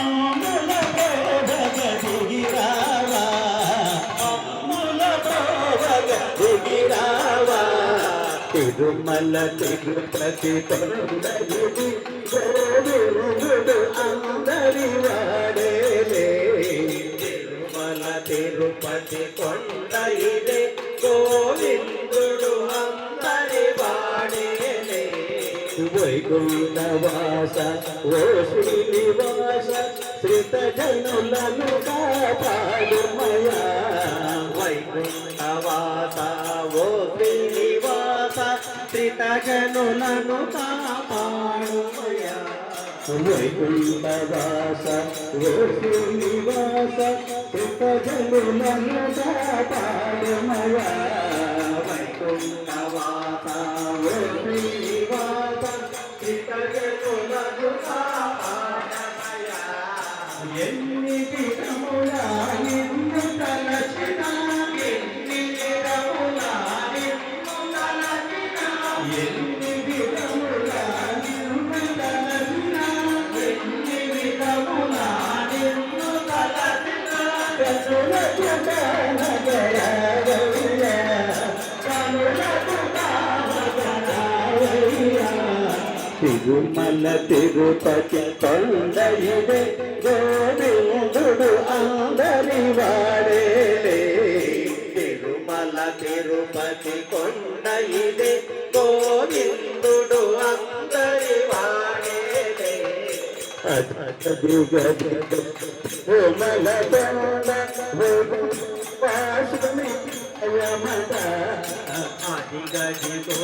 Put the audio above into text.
అమ్ముల ప్రోభగ దిగిరావా అమ్ముల ప్రోభగ దిగిరావా తిరుమల తిరుపతి కొండగిరి గోవిందుడు అందరి వాడేలే తిరుమల తిరుపతి కొండ ఇదే గోవిందుడు అందరి వాడేలే వైకుంఠవాస ఓ శ్రీనివాస శ్రిత జనులను కాపాడుమయా వైకుంఠవాస ఓ శ్రీనివాస శ్రిత జనులను కాపాడుమయా వైకుంఠవాస ఓ శ్రీనివాస శ్రిత జనులను కాపాడుమయా వైకుంఠవాస ఓ శ్రీనివాస శ్రిత జనులను కాపాడుమయా ఎన్ని విధములా నిన్ను తలచినా ఎన్ని విధములా నిన్ను తలచినా ఎన్ని విధములా నిన్ను తలచినా ఎన్ని విధములా నిన్ను తలచినా కనులకు కానగరావయ్యా కనులకు కానగరావయ్యా తిరుమల తిరుపతి కొండ ఇదే గోవిందుడు అందరి వాడేలే తిరుమల తిరుపతి కొండ ఇదే గోవిందుడు అందరి వాడేలే కోమల కొండ వాసుని యమద ఆదిగదిగో